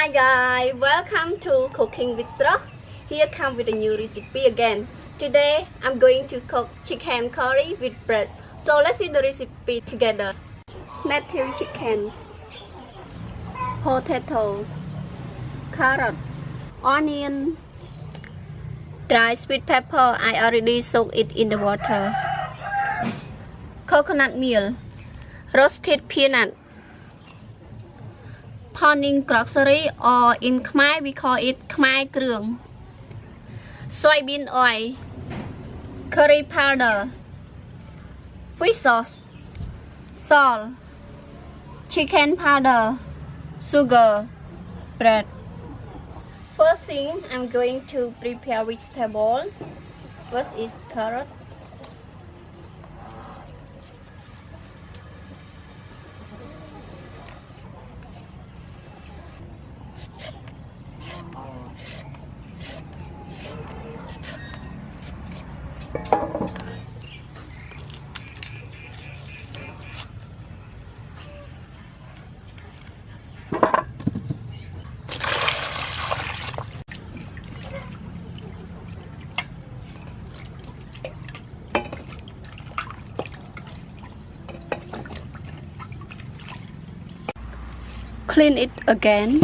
Hi guys, welcome to Cooking with Sros. Here come with a new recipe again. Today I'm going to cook chicken curry with bread. So let's see the recipe together. Native chicken, potato, carrot, onion, dry sweet pepper. I already soaked it in the water. Coconut meal, roasted peanut, pounding grocery, or in Khmer we call it Khmer Krương, soybean oil, curry powder, fish sauce, salt, chicken powder, sugar, bread. First thing, I'm going to prepare vegetable. First is carrot, clean it again.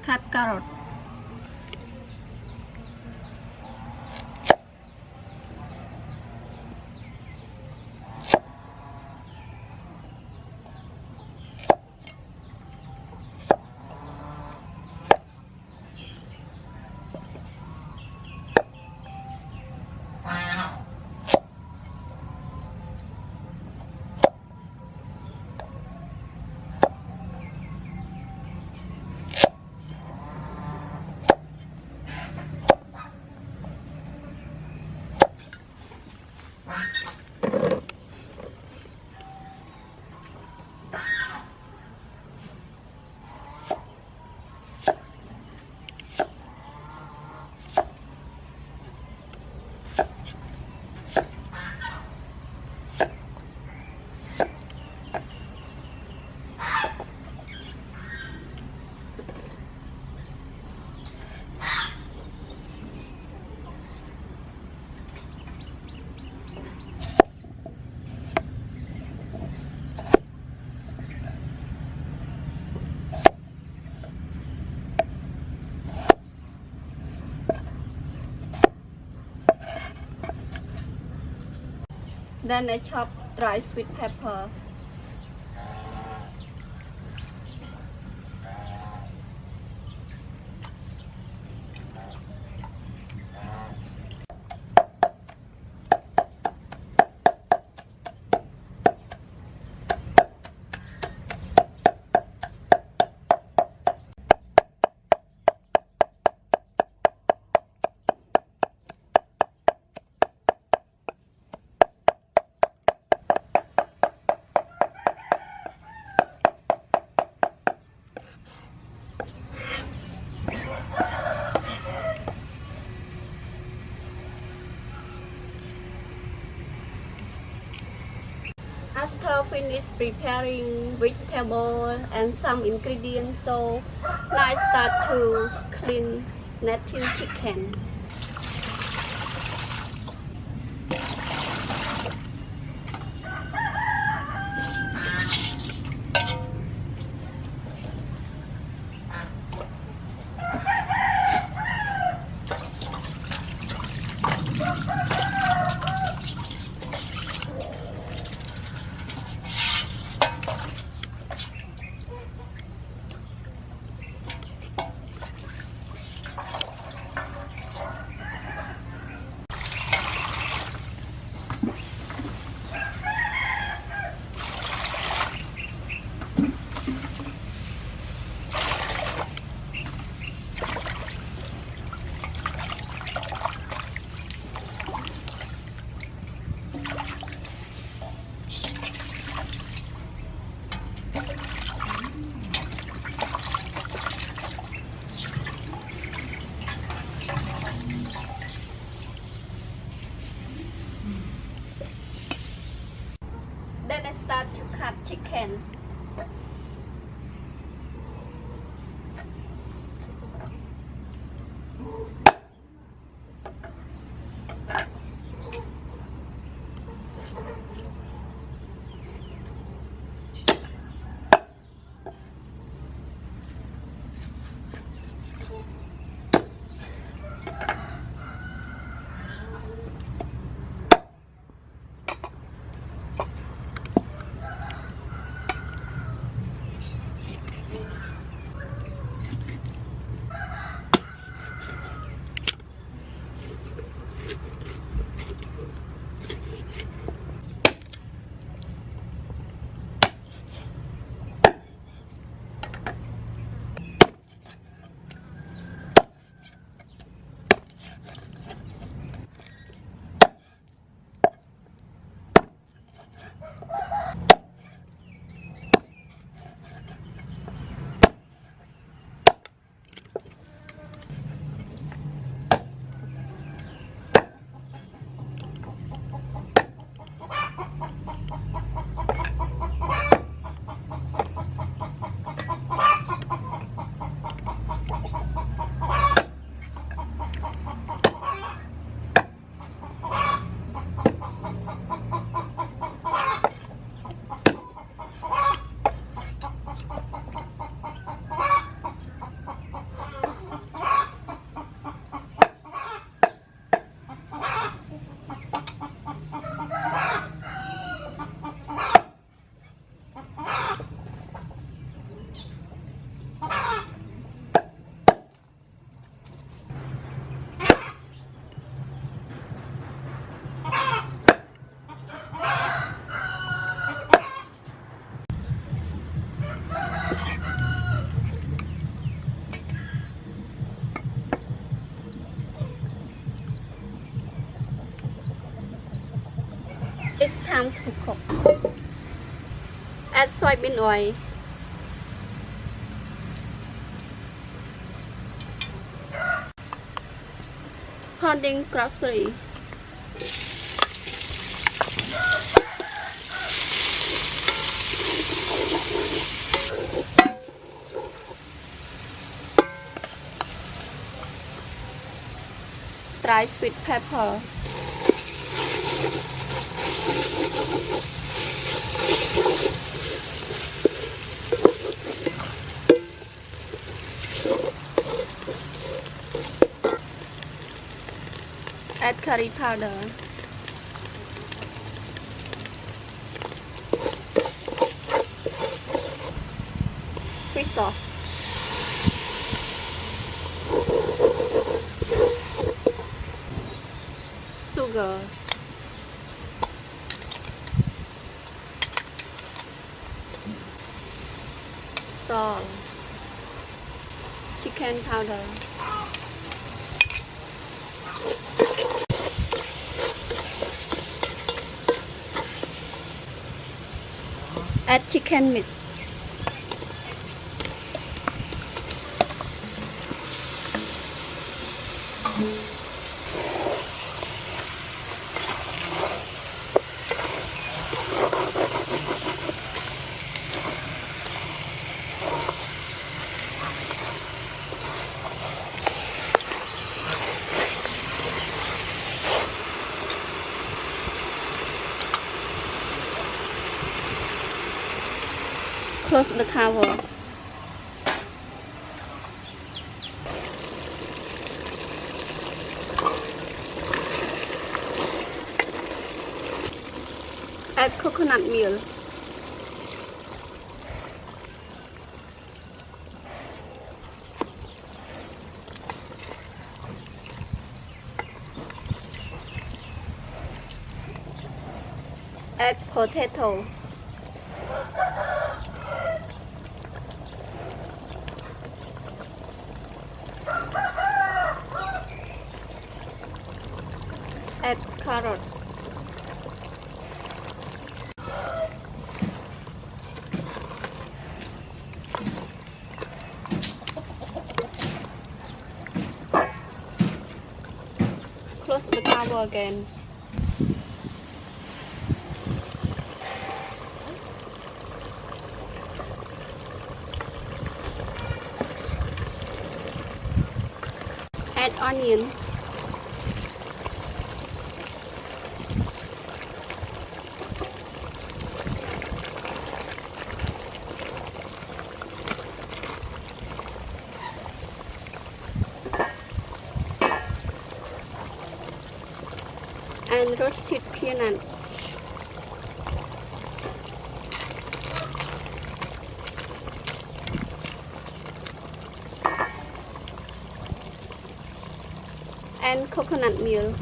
Cut carrot. Then I chop dry sweet pepper. After finish preparing vegetable and some ingredients, so now I start to clean native chicken. Then I start to cut chicken. It's time to cook. Add soybean oil. Holding grocery. Dry sweet pepper. Add curry powder. Fish sauce. Sugar. Salt. Chicken powder. Add chicken meat. Close the cover. Add coconut milk. Add potato. Add carrot. Close the cover again. add onion. And roasted peanut. And coconut milk.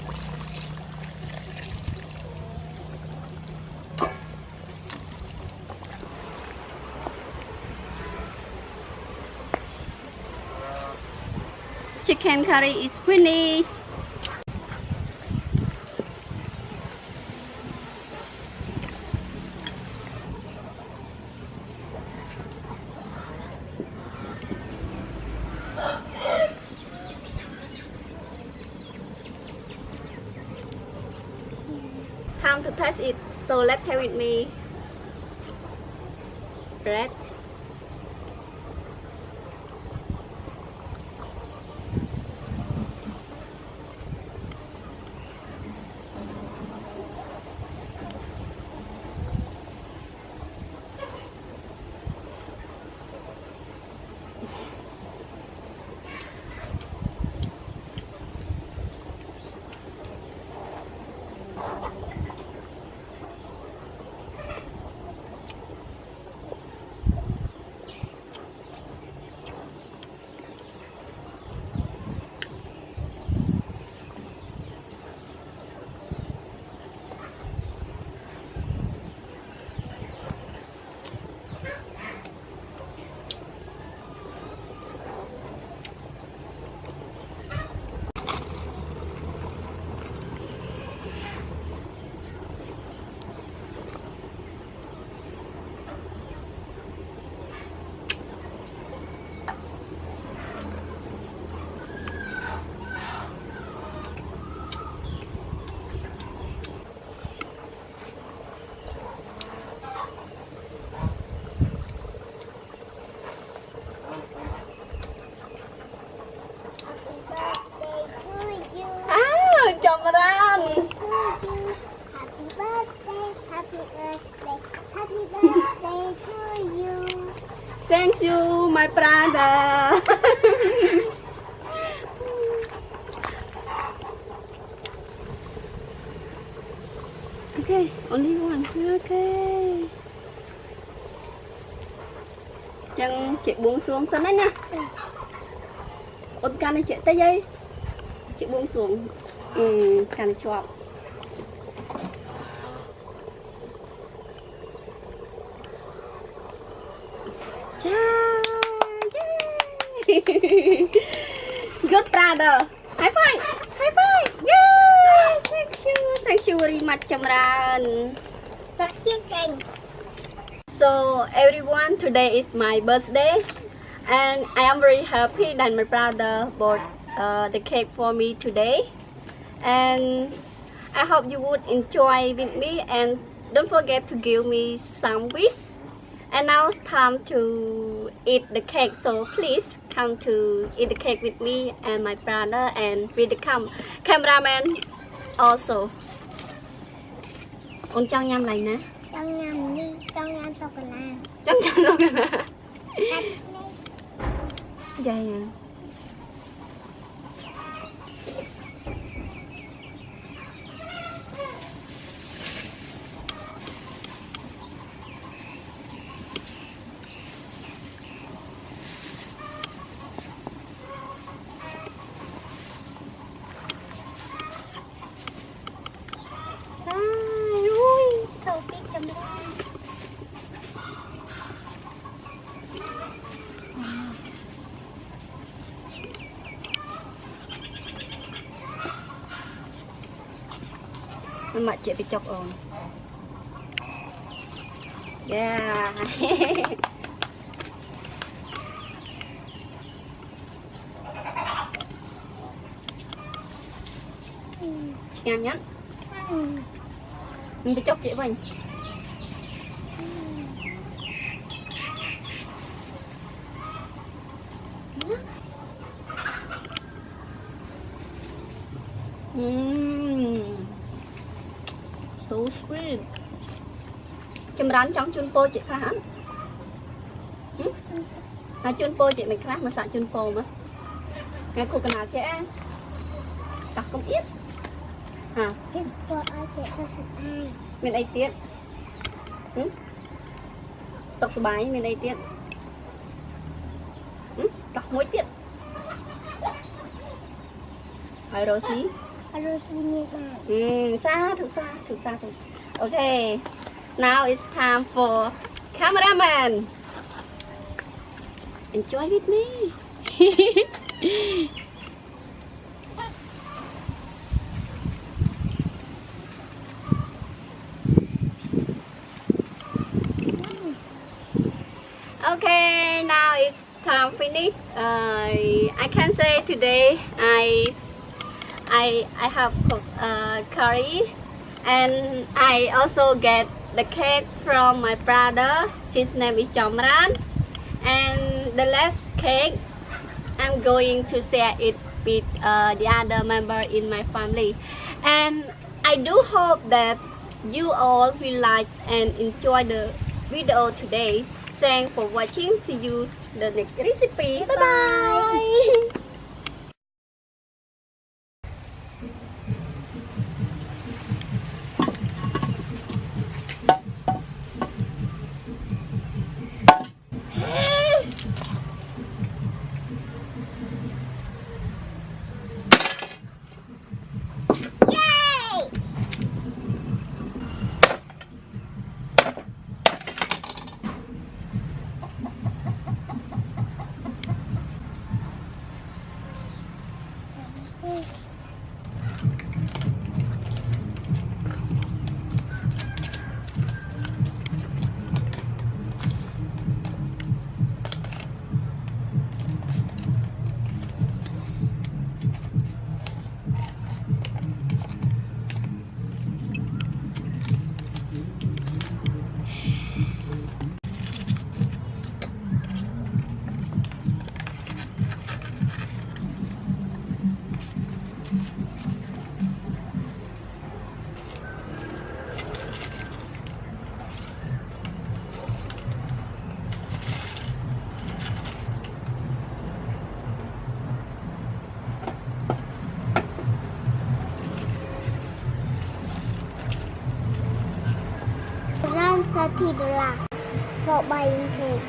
Chicken curry is finished. Time to taste it, so let's have with me. Bread. Thank you, my brother. Okay, only one. Okay. Chẳng chị buông xuống sân đấy nha. Ôn can này chị tay dây. Chị buông xuống. Can này chọp. Good brother. High five. High five. Yes. Thank you. Thank you very much, Chamran. So everyone, today is my birthday, and I am very happy that my brother bought the cake for me today. And I hope you would enjoy with me, and don't forget to give me some wish. And now it's time to eat the cake, so please come to eat the cake with me and my brother and with the cameraman also. Con trong nhâm này nè. Trong nhâm đi, trong nhâm sô cô la. Trong sô cô la. Vậy à. Mà chị bị chọc ồn. Yeah. Ngon nhá. Mình bị chọc chị mình. So sweet. Châm rán trong chun po chị khá hẳn. Chun po chị mình khá mà xả chun po mà. Ngày cô cần nào chị đặt công ít. Chị cô ơi chị sao thật ai. Mình ấy tiết. Sọc sờ bái mình ấy tiết. Đặt mỗi tiết. Hỏi rồi xí. Xa thử. Okay. Now it's time for cameraman. Enjoy with me. Okay, now it's time finish. I can say today I have cooked curry, and I also get the cake from my brother. His name is Jomran, and the last cake I'm going to share it with the other member in my family. And I do hope that you all will like and enjoy the video today. Thanks for watching. See you the next recipe. Bye bye. $30 for buying cake.